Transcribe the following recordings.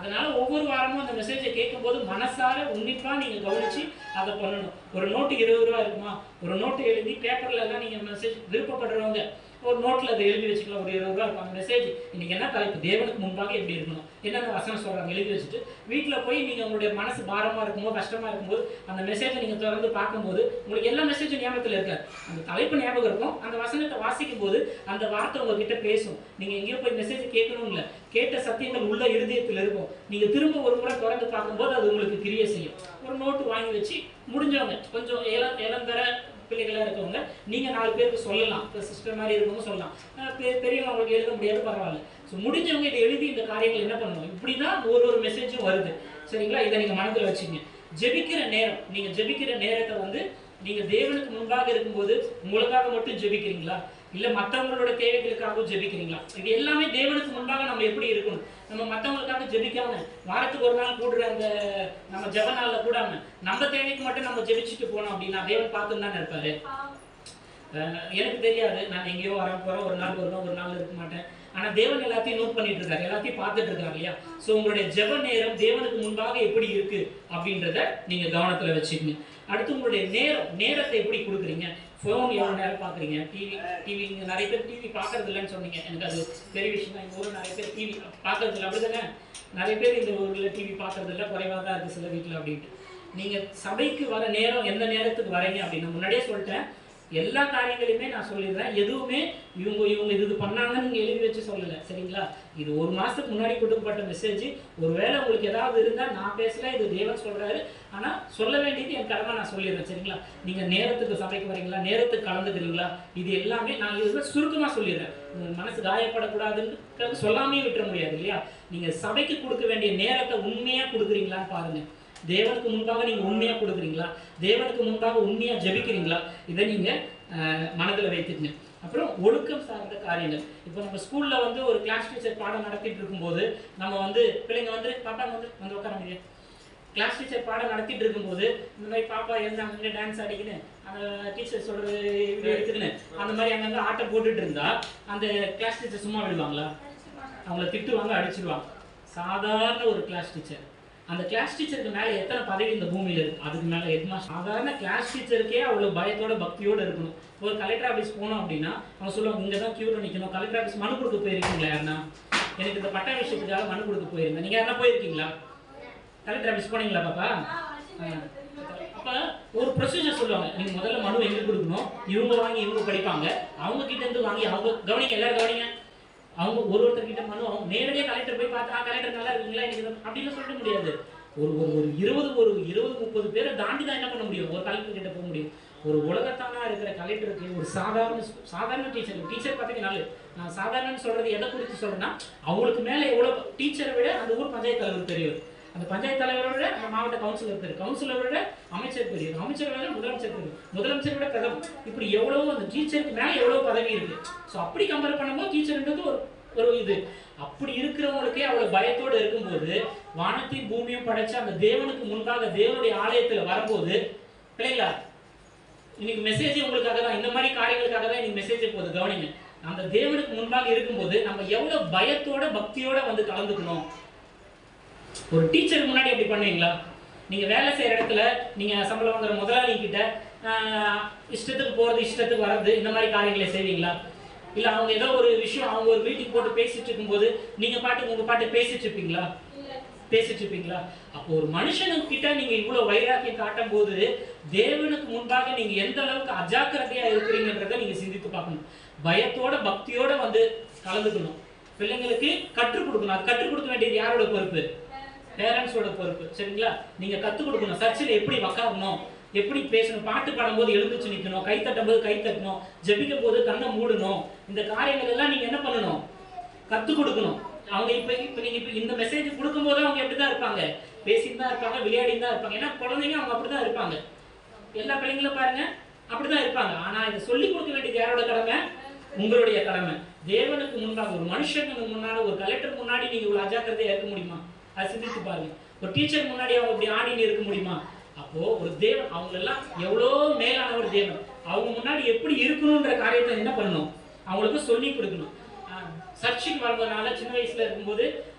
அதனால ஒவ்வொரு வாரமும் அந்த மெசேஜை கேட்கும்போது மனசார உன்னிப்பா நீங்க கவனிச்சு அதை பண்ணணும். ஒரு நோட்டு 20 ரூபா இருக்குமா, ஒரு நோட்டு எழுதி பேப்பர்ல எல்லாம் நீங்க மெசேஜ் விருப்பப்படுறவங்க ஒரு நோட்டில் அதை எழுதி வச்சுக்கலாம். ஒரு 20 ரூபா இருக்கும் அந்த மெசேஜ். இன்னைக்கு என்ன தலைப்பு, தேவனுக்கு முன்பாக எப்படி இருக்கணும், என்னென்ன வசனம் சொல்றாங்க எழுதி வச்சுட்டு வீட்டில் போய் நீங்கள் உங்களுடைய மனசு பாரமாக இருக்கும்போது கஷ்டமாக இருக்கும்போது அந்த மெசேஜை நீங்கள் தொடர்ந்து பார்க்கும்போது உங்களுக்கு எல்லா மெசேஜும் ஞாபகத்தில் இருக்காது, அந்த தலைப்பு ஞாபகம் இருக்கும். அந்த வசனத்தை வாசிக்கும் போது அந்த வார்த்தை உங்ககிட்ட பேசும். நீங்கள் எங்கேயோ போய் மெசேஜ் கேட்கணும் இல்லை, கேட்ட சத்தியங்கள் உள்ள இருதயத்தில் இருக்கும். நீங்கள் திரும்ப ஒரு முறை தொடர்ந்து பார்க்கும்போது அது உங்களுக்கு கிரியை செய்யும். ஒரு நோட்டு வாங்கி வச்சு முடிஞ்சவங்க கொஞ்சம் இளந்தர பிள்ளைகளாக இருக்கவங்க நீங்கள் 4 பேருக்கு சொல்லலாம். இப்போ சிஸ்டர் மாதிரி இருக்கவங்க சொல்லலாம், பெரியவங்க அவங்களுக்கு எழுத முடியாது, பரவாயில்ல. ஸோ முடிஞ்சவங்க இதை எழுதி இந்த காரியங்கள் என்ன பண்ணணும், இப்படி தான் ஒரு மெசேஜும் வருது. சரிங்களா? இதை நீங்கள் மனதில் வச்சுங்க. ஜெபிக்கிற நேரம், நீங்கள் ஜெபிக்கிற நேரத்தை வந்து நீங்கள் தேவனுக்கு முன்பாக இருக்கும்போது உங்களுக்காக மட்டும் ஜெபிக்கிறீங்களா, இல்லை மற்றவங்களோட தேவைகளுக்காகவும் ஜெபிக்கிறீங்களா? இது எல்லாமே தேவனுக்கு முன்பாக நம்ம எப்படி இருக்கணும். நம்ம மற்றவங்களுக்காக ஜெபிக்காம வாரத்துக்கு ஒரு நாள் கூடுற அந்த நம்ம ஜெப நாளில் கூடாம நம்ம தேவைக்கு மட்டும் நம்ம ஜெபிச்சுட்டு போனோம் அப்படின்னா தேவன் பார்த்துன்னு தான் இருப்பாரு. எனக்கு தெரியாது, நான் எங்கேயோ வர போகிறேன், ஒரு நாள் வருவேன், ஒரு நாள் இருக்க மாட்டேன். ஆனால் தேவன் எல்லாத்தையும் நோட் பண்ணிட்டு இருக்காரு, எல்லாத்தையும் பார்த்துட்டு இருக்காரு இல்லையா? ஸோ உங்களுடைய ஜெப நேரம் தேவனுக்கு முன்பாக எப்படி இருக்கு அப்படின்றத நீங்கள் கவனத்தில் வச்சுக்கோங்க. அடுத்து உங்களுடைய நேரத்தை எப்படி கொடுக்குறீங்க. ஃபோன் எவ்வளோ நேரம் பார்க்குறீங்க, டிவி இங்கே நிறைய பேர் டிவி பார்க்கறது இல்லைன்னு சொன்னீங்க, எனக்கு அது பெரிய விஷயம் தான். எங்கள் ஊரில் நிறைய பேர் டிவி பார்க்கறது இல்லை, அப்படி தானே? நிறைய பேர் இந்த ஊரில் டிவி பார்க்கறது இல்லை, குறைவாக தான் இருக்குது சில வீட்டில் அப்படின்ட்டு. நீங்கள் சபைக்கு வர நேரம் எந்த நேரத்துக்கு வரீங்க அப்படின்னு முன்னாடியே சொல்லிட்டேன். எல்லா காரியங்களையுமே நான் சொல்லிடுறேன். எதுவுமே இவங்க இது பண்ணாங்கன்னு நீங்கள் எழுதி வச்சு சொல்லலை. சரிங்களா? இது 1 மாதத்துக்கு முன்னாடி கொடுக்கப்பட்ட மெசேஜ். ஒருவேளை உங்களுக்கு ஏதாவது இருந்தால் நான் பேசல, இது தேவன் சொல்கிறாரு. ஆனால் சொல்ல வேண்டியது என் கடமை, நான் சொல்லிடுறேன். சரிங்களா? நீங்கள் நேரத்துக்கு சபைக்கு வரீங்களா, நேரத்துக்கு கலந்துக்கிறீங்களா, இது எல்லாமே நான் இதில் சுருக்கமாக சொல்லிடுறேன். உங்கள் மனசு காயப்படக்கூடாதுன்னு சொல்லாமே விட்டுற முடியாது இல்லையா? நீங்கள் சபைக்கு கொடுக்க வேண்டிய நேரத்தை உண்மையாக கொடுக்குறீங்களான்னு பாருங்கள். தேவனுக்கு முன்பாக நீங்கள் உண்மையாக கொடுக்குறீங்களா, தேவனுக்கு முன்பாக உண்மையாக ஜெபிக்கிறீங்களா, இதை நீங்கள் மனதில் வைத்துக்கங்க. அப்புறம் ஒழுக்கம் சார்ந்த காரியங்கள். இப்போ நம்ம ஸ்கூலில் வந்து ஒரு கிளாஸ் டீச்சர் பாடம் நடத்திட்டு இருக்கும்போது நம்ம வந்து பிள்ளைங்க வந்து பாப்பா வந்து உட்கார கிளாஸ் டீச்சர் பாடம் நடத்திட்டு இருக்கும்போது இந்த மாதிரி பாப்பா எழுந்தாங்க டான்ஸ் ஆடிக்கின்னு அந்த டீச்சர் சொல்கிற வீடியோ எடுத்துக்கின்னு அந்த மாதிரி அங்கங்கே ஆட்டம் போட்டுட்டு இருந்தா அந்த கிளாஸ் டீச்சர் சும்மா விடுவாங்களா? அவங்கள திட்டுவாங்க, அடிச்சிடுவாங்க. சாதாரண ஒரு கிளாஸ் டீச்சர், அந்த கிளாஸ் டீச்சருக்கு மேலே எத்தனை பதவி இந்த பூமியில் இருக்குது, அதுக்கு மேலே எதுனா சாதாரண கிளாஸ் டீச்சருக்கே அவ்வளோ பயத்தோட பக்தியோடு இருக்கணும். ஒரு கலெக்டர் ஆஃபீஸ் போனோம் அப்படின்னா அவங்க சொல்லுவாங்க, இங்கே தான் க்யூவில் நிற்கணும். கலெக்டர் ஆஃபீஸ் மனு கொடுக்க போயிருக்கீங்களா? யாருன்னா எனக்கு இந்த பட்டா விஷயத்துக்காக மனு கொடுக்க போயிருந்தேன். நீங்கள் யாருன்னா போயிருக்கீங்களா? கலெக்டர் ஆஃபீஸ் போனீங்களா பாப்பா? அப்போ ஒரு ப்ரொசீஜர் சொல்லுவாங்க, நீங்கள் முதல்ல மனு எங்கே கொடுக்கணும், இவங்க வாங்கி இவங்க படிப்பாங்க, அவங்க கிட்டேருந்து வாங்கி அவங்க கவனிங்க, எல்லாரும் கவனிங்க. அவங்க ஒருத்தர்கிட்ட மனு அவங்க நேரடியாக கலெக்டர் போய் பார்த்தா கலெக்டர் நல்லா இருக்குங்களா இன்னைக்கு அப்படின்னு சொல்ல முடியாது. ஒரு 20-30 பேரை தாண்டி தான் என்ன பண்ண முடியும், ஒரு கலெக்டர் கிட்ட போக முடியும். ஒரு உலகத்தானா இருக்கிற கலெக்டருக்கு ஒரு சாதாரண டீச்சர் பார்த்தீங்கன்னாலே, நான் சாதாரணன்னு சொல்றது எதை குறித்து சொல்றேன்னா, அவங்களுக்கு மேலே எவ்வளோ டீச்சரை விட அந்த ஊர் பஞ்சாயத்து தலைவர் பெரியவர், அந்த பஞ்சாயத்து தலைவரை விட அந்த மாவட்ட கவுன்சிலர் பெரியவர், கவுன்சிலரை விட அமைச்சர் பெரியவர், அமைச்சரை விட முதலமைச்சர் பெரியவர், முதலமைச்சரை விட பிரதமர், இப்படி எவ்வளவோ அந்த டீச்சருக்கு மேலே எவ்வளோ பதவி இருக்கு. ஸோ அப்படி கம்பேர் பண்ணும்போது டீச்சர்ன்றது ஒரு இது. அப்படி இருக்கிறவங்களுக்கே அவ்வளவு பயத்தோடு இருக்கும்போது வானத்தையும் பூமியும் படைச்ச அந்த தேவனுக்கு முன்பாக தேவனுடைய ஆலயத்தில் வரும்போது பிள்ளைங்களா, இன்னைக்கு மெசேஜ் உங்களுக்காக தான், இந்த மாதிரி காரியங்களுக்காக தான் இன்னைக்கு மெசேஜ் போகுது. கவனிங்க, அந்த தேவனுக்கு முன்பாக இருக்கும்போது நம்ம எவ்வளவு பயத்தோட பக்தியோட வந்து கலந்துக்கணும். ஒரு டீச்சருக்கு முன்னாடி அப்படி பண்ணுவீங்களா? நீங்க வேலை செய்யற இடத்துல நீங்க சம்பளம் வாங்குற முதலாளி கிட்ட இஷ்டத்துக்கு போறது இஷ்டத்துக்கு வர்றது இந்த மாதிரி காரியங்களை செய்வீங்களா? இல்ல அவங்க ஏதோ ஒரு விஷயம் அவங்க ஒரு மீட்டிங் போட்டு பேசிட்டு இருக்கும்போது நீங்க பாட்டு உங்க பாட்டு பேசிட்டு இருப்பீங்களா? அப்போ ஒரு மனுஷனுக்கிட்ட நீங்க இவ்வளவு வைராக்கியம் காட்டும் போது தேவனுக்கு முன்பாக நீங்க எந்த அளவுக்கு அஜாக்கிரதையா இருக்கிறீங்கன்றத நீங்க சிந்தித்து பார்க்கணும். பயத்தோட பக்தியோட வந்து கலந்துக்கணும். பிள்ளைங்களுக்கு கற்றுக் கொடுக்கணும். அது கற்றுக் கொடுக்க வேண்டியது யாரோட பொறுப்பு? பேரண்ட்ஸோட பொறுப்பு. சரிங்களா? நீங்க கற்றுக் கொடுக்கணும். சர்ச்சில் எப்படி உட்காரணும், எப்படி பேசணும், பாட்டு பாடும்போது எழுந்துச்சு நிற்கணும், கை தட்டும் போது கை தட்டணும், ஜெபிக்கும் போது கண்ணை மூடணும். இந்த காரியங்கள் எல்லாம் நீங்க என்ன பண்ணணும்? கற்றுக் கொடுக்கணும். அவங்க இப்ப நீங்க இந்த மெசேஜ் கொடுக்கும்போது அவங்க எப்படிதான் இருப்பாங்க? பேசிட்டு தான் இருப்பாங்க, விளையாடிட்டு தான் இருப்பாங்க. ஏன்னா குழந்தைங்க அவங்க அப்படிதான் இருப்பாங்க. எல்லா பிள்ளைங்களும் பாருங்க அப்படிதான் இருப்பாங்க. ஆனா இதை சொல்லிக் கொடுக்க வேண்டியது யாரோட கடமை? உங்களுடைய கடமை. தேவனுக்கு முன்பாக ஒரு மனுஷனுக்கு முன்னாடி, ஒரு கலெக்டர் முன்னாடி நீங்க இவ்வளவு அஜாக்கிரதையா இருக்க முடியுமா? அதை சிந்தித்து பாருங்க. ஒரு டீச்சர் முன்னாடி அவங்க இப்படி ஆடின்னு இருக்க முடியுமா? அப்போ ஒரு தேவன், அவங்க எல்லாம் எவ்வளோ மேலானவர் தேவன். அவங்க முன்னாடி எப்படி இருக்கணும்ன்ற காரியத்தை என்ன பண்ணணும்? அவங்களுக்கு சொல்லி கொடுக்கணும். சர்ச்சுக்கு வரும்போதுனால சின்ன வயசுல இருக்கும்போது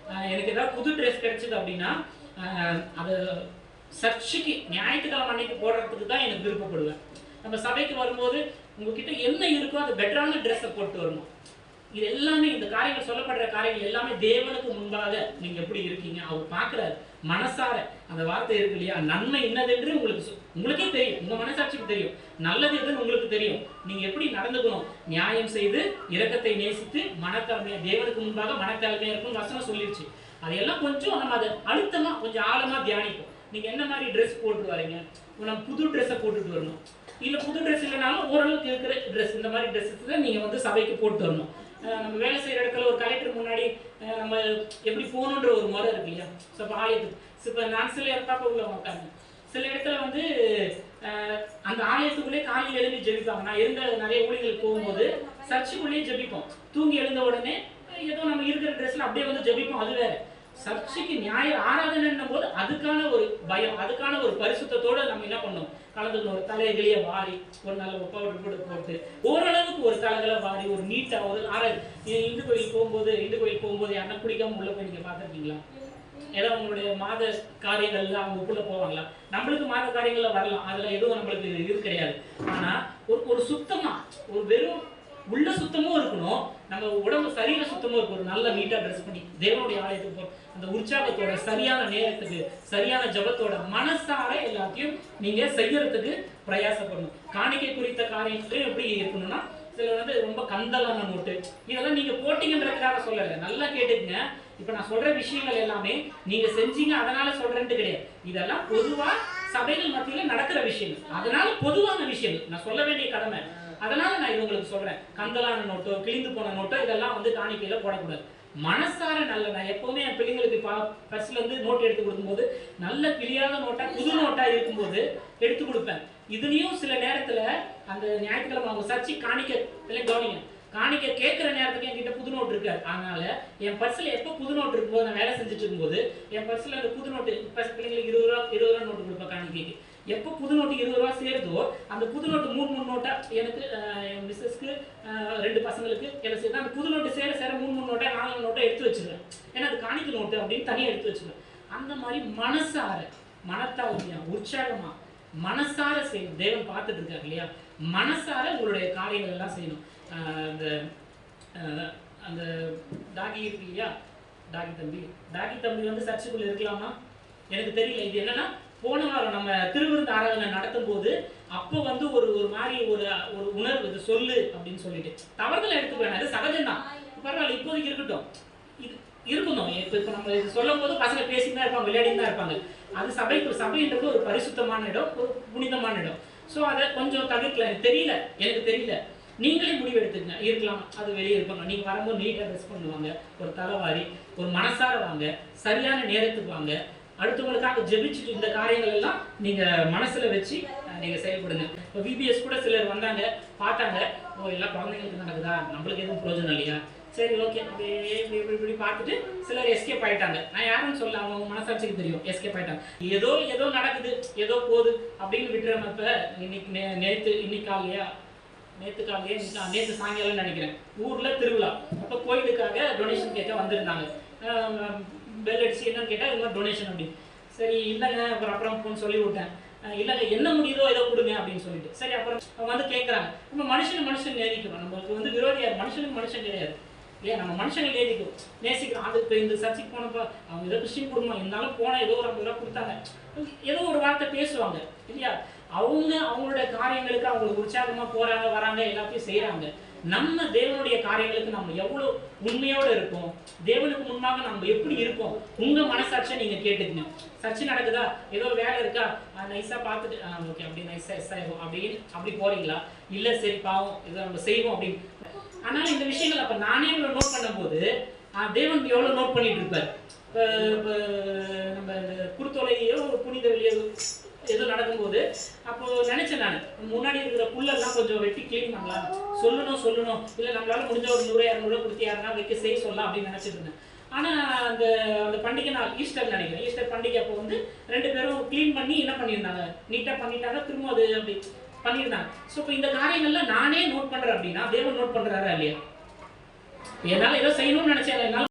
எனக்கு ஏதாவது புது ட்ரெஸ் கிடைச்சது அப்படின்னா அது சர்ச்சுக்கு ஞாயிற்றுக்கிழமை அன்னைக்கு போடுறதுக்கு தான் எனக்கு விருப்பப்படுவேன். நம்ம சபைக்கு வரும்போது உங்ககிட்ட என்ன இருக்கோ அது பெட்டரான ட்ரெஸ்ஸை போட்டு வரணும். இது எல்லாமே இந்த காரியங்கள் சொல்லப்படுற காரியங்கள் எல்லாமே தேவனுக்கு முன்பாக நீங்க எப்படி இருக்கீங்க அவர் பார்க்குறாரு. மனசார அந்த வார்த்தை இருக்கு இல்லையா, நன்மை என்னதென்று உங்களுக்கே தெரியும், உங்க மனசாட்சிக்கு தெரியும், நல்லது எதுன்னு உங்களுக்கு தெரியும். நீங்க எப்படி நடந்துக்கணும், நியாயம் செய்து இரக்கத்தை நேசித்து மனத்தாழ்மையா தேவனுக்கு முன்பாக மனத்தாழ்மையா இருக்கும் வசனம் சொல்லிடுச்சு. அதையெல்லாம் கொஞ்சம் நம்ம அதை அழுத்தமா கொஞ்சம் ஆழமா தியானிப்போம். நீங்க என்ன மாதிரி ட்ரெஸ் போட்டு வரீங்க, நம்ம புது ட்ரெஸ்ஸை போட்டுட்டு வரணும், இல்ல புது ட்ரெஸ் இல்லைனாலும் ஓரளவுக்கு இருக்கிற ட்ரெஸ் இந்த மாதிரி ட்ரெஸ்ஸஸ் தான் நீங்க வந்து சபைக்கு போட்டு வரணும். நம்ம வேலை செய்கிற இடத்துல ஒரு கலெக்டர் முன்னாடி நம்ம எப்படி போகணுன்ற ஒரு முறை இருக்கு இல்லையா. ஸோ இப்போ ஆலயத்துக்கு இப்போ நான் சில இடத்தாப்ப உள்ள உட்காந்து சில இடத்துல வந்து அந்த ஆலயத்துக்குள்ளே காலையில் எழுதி ஜெபிப்பாங்க. நான் இருந்த நிறைய ஊழியர்களுக்கு போகும்போது சர்ச்சுக்குள்ளேயே ஜெபிப்போம். தூங்கி எழுந்த உடனே ஏதோ நம்ம இருக்கிற ட்ரெஸ்ல அப்படியே வந்து ஜெபிப்போம். அது வேற. சர்ச்சுக்கு ஞாயிறு ஆராதனைன்னும் போது அதுக்கான ஒரு பயம், அதுக்கான ஒரு பரிசுத்தோடு நம்ம என்ன பண்ணோம், கலந்துக்கணும். ஒரு தலைகளையே வாரி ஒரு நல்ல பவுடர் போட்டு ஓரளவுக்கு ஒரு தலைகளை வாரி ஒரு நீட்டா ஒரு இந்து கோயில் போகும்போது யாருன்னா குடிக்காம உள்ள போய் நீங்க பார்த்துருக்கீங்களா? ஏதோ உங்களுடைய மாத காரியங்கள்ல அவங்களுக்குள்ள போவாங்களா? நம்மளுக்கு மாத காரியங்கள்ல வரலாம், அதுல எதுவும் நம்மளுக்கு இது கிடையாது. ஆனா ஒரு சுத்தமா ஒரு வெறும் உள்ள சுத்தமும் இருக்கணும், நம்ம உடம்பு சரீர சுத்தமும் இருக்கும். ஒரு நல்ல நீட்டா ட்ரெஸ் பண்ணி தேவனுடைய ஆலயத்துக்கு போறோம், அந்த உற்சாகத்தோட சரியான நேரத்துக்கு சரியான ஜபத்தோட மனசார எல்லாத்தையும் நீங்க செய்யறதுக்கு பிரயாசப்படணும். காணிக்கை குறித்த காரியங்களையும் எப்படி இருக்கணும்னா, சில வந்து ரொம்ப கந்தலான நோட்டு இதெல்லாம் நீங்க போட்டீங்கன்றதுக்காக சொல்லலை, நல்லா கேட்டுக்குங்க. இப்ப நான் சொல்ற விஷயங்கள் எல்லாமே நீங்க செஞ்சீங்க அதனால சொல்றேன்ட்டு கிடையாது. இதெல்லாம் பொதுவா சபைகள் மத்தியில நடக்கிற விஷயங்கள், அதனால பொதுவான விஷயங்கள் நான் சொல்ல வேண்டிய கடமை. அதனால நான் இது உங்களுக்கு சொல்றேன். கந்தலான நோட்டோ கிழிந்து போன நோட்டோ இதெல்லாம் வந்து காணிக்கையில போடக்கூடாது. மனசார நல்ல நான் எப்பவுமே என் பிள்ளைங்களுக்கு பர்ஸ்ல இருந்து நோட் எடுத்து கொடுக்கும்போது நல்ல கிளியாத நோட்டா புது நோட்டா இருக்கும்போது எடுத்து கொடுப்பேன். இதுலயும் சில நேரத்துல அந்த ஞாயிற்றுக்கிழமை அவங்க சர்ச்சை கவனிங்க, காணிக்க கேட்கிற நேரத்துக்கு என்கிட்ட புது நோட்டு இருக்காது. அதனால என் பர்ஸ்ல எப்போ புது நோட்டு இருக்கும்போது நான் வேலை செஞ்சுட்டு இருக்கும்போது என் பர்ஸ்ல அந்த புது நோட்டு பிள்ளைங்களுக்கு 20 ரூபா நோட்டு கொடுப்பேன் காணிக்கைக்கு. எப்போ புது நோட்டு 20 ரூபா சேருதோ அந்த புது நோட்டு 3 நோட்டா எனக்கு என் மிஸ்ஸஸ்க்கு 2 பசங்களுக்கு எல்லாம் சேர்த்து அந்த புது நோட்டு சேர 3 நோட்டா 4 நோட்டா எடுத்து வச்சிருவேன். ஏன்னா அது காணிக்கை நோட்டு அப்படின்னு தனியாக எடுத்து வச்சிருவேன். அந்த மாதிரி மனசார மனத்தாழ்மையா உற்சாகமா மனசார செய்யணும். தேவன் பார்த்துட்டு இருக்காரு இல்லையா, மனசார உங்களுடைய காரியங்கள் எல்லாம் செய்யணும். அந்த அந்த டாகி இருக்கு இல்லையா, டாகி தம்பி வந்து சர்ச்சுக்குள்ள இருக்கலாமா எனக்கு தெரியல. இது என்னன்னா, போன வாரம் நம்ம திருவிருந்து ஆராதனை நடத்தும் போது அப்போ வந்து ஒரு மாதிரி ஒரு உணர்வு இது சொல்லு அப்படின்னு சொல்லிட்டு தவறுதலை எடுத்துக்குவேன். அது சகஜம்தான், பரவாயில்ல இப்போதைக்கு இருக்கட்டும், இது இருக்கணும். இப்போ நம்ம இது சொல்லும் போது பசங்க பேசிட்டு தான் இருப்பாங்க, விளையாடிட்டு தான் இருப்பாங்க. அது சபைன்றது ஒரு பரிசுத்தமான இடம், ஒரு புனிதமான இடம். ஸோ அதை கொஞ்சம் தவிர்க்கலாம். எனக்கு தெரியல நீங்களே முடிவு எடுத்துக்கங்க. இருக்கலாம், அது வெளியே இருப்பாங்க. நீங்கள் வரும்போது நீட்டாக ட்ரெஸ் பண்ணுவாங்க, ஒரு தலைவாரி ஒரு மனசார வாங்க, சரியான நேரத்துக்கு வாங்க, அடுத்தவங்களுக்காக ஜெபிச்சுட்டு இந்த காரியங்கள் எல்லாம் நீங்கள் மனசில் வச்சு நீங்கள் செயல்படுங்க. இப்போ விபிஎஸ் கூட சிலர் வந்தாங்க, பார்த்தாங்க, ஓ எல்லாம் குழந்தைங்களுக்கு நடக்குதா, நம்மளுக்கு எதுவும் பிரயோஜனம் இல்லையா, சரி ஓகே இப்படி பார்த்துட்டு சிலர் எஸ்கேப் ஆகிட்டாங்க. நான் யாருன்னு சொல்ல, அவங்க மனசாட்சிக்கு தெரியும், எஸ்கேப் ஆகிட்டாங்க. ஏதோ நடக்குது, ஏதோ போகுது அப்படின்னு விட்டுறோம். இப்போ நேற்று சாயங்காலம் நினைக்கிறேன் ஊரில் திருவிழா, அப்போ கோயிலுக்காக டொனேஷன் கேட்க வந்திருந்தாங்க. பெல் அடிச்சு என்னன்னு கேட்டால் இது மாதிரி டொனேஷன் அப்படின்னு. சரி இல்லைங்க, அப்புறம் ஃபோன் சொல்லி விட்டேன், இல்லைங்க என்ன முடியுதோ ஏதோ கொடுங்க அப்படின்னு சொல்லிட்டு. சரி அப்புறம் அவங்க வந்து கேட்குறாங்க. நம்ம மனுஷன் நேசிக்கிறோம், நம்மளுக்கு வந்து விரோதியார் மனுஷன் கிடையாது இல்லையா, நம்ம மனுஷனை நேசிக்கிறோம். அது இப்போ இந்த சர்ச்சைக்கு போனப்போ அவங்க ஏதோ கிறிஸ்டின் குடும்பம் இருந்தாலும் போனால் ஏதோ ஒரு 50 ரூபா கொடுத்தாங்க, ஏதோ ஒரு வார்த்தை பேசுவாங்க இல்லையா. அவங்களுடைய காரியங்களுக்கு அவங்களுக்கு உற்சாகமாக போகிறாங்க வராங்க, எல்லாத்தையும் செய்கிறாங்க. நம்ம தேவனுடைய காரியங்களுக்கு நம்ம எவ்வளோ உண்மையோடு இருக்கோம், தேவனுக்கு முன்பாக நம்ம எப்படி இருக்கோம், உங்கள் மனசாட்சியை நீங்கள் கேட்டுக்குங்க. சர்ச்சை நடக்குதா, ஏதோ வேலை இருக்கா, நைஸாக பார்த்துட்டு ஓகே அப்படி நைஸாக எஸ் ஆகும் அப்படி போகிறீங்களா, இல்லை சரி பாவம் இதை நம்ம செய்வோம் அப்படின்னு. ஆனால் இந்த விஷயங்கள் அப்போ நானே இவ்வளோ நோட் பண்ணும்போது தேவன் எவ்வளோ நோட் பண்ணிட்டு இருப்பார். இப்போ நம்ம இந்த குருத்தொலையோ ஒரு புனித வெளியோ ஏதோ நடக்கும்போது அப்போ நினைச்சேன், நான் முன்னாடி இருக்கிற புல்லெல்லாம் கொஞ்சம் வெட்டி கிளீன் பண்ணலாம், சொல்லணும் இல்லை நம்மளால முடிஞ்ச ஒரு 100-200 கொடுத்து யாருன்னா செய்ய சொல்லலாம் அப்படின்னு நினைச்சிட்டு இருந்தேன். ஆனால் அந்த பண்டிகை நாள் ஈஸ்டர் நினைக்கிறேன், ஈஸ்டர் பண்டிகை அப்போ வந்து 2 பேரும் கிளீன் பண்ணி என்ன பண்ணியிருந்தாங்க, நீட்டாக பண்ணிட்டாங்க, திரும்ப அது அப்படி பண்ணியிருந்தாங்க. ஸோ இப்போ இந்த காரியங்கள்லாம் நானே நோட் பண்ணுறேன் அப்படின்னா தேவன் நோட் பண்ணுறாரா இல்லையா. என்னால் ஏதோ செய்யணும்னு நினைச்சேன், என்னால்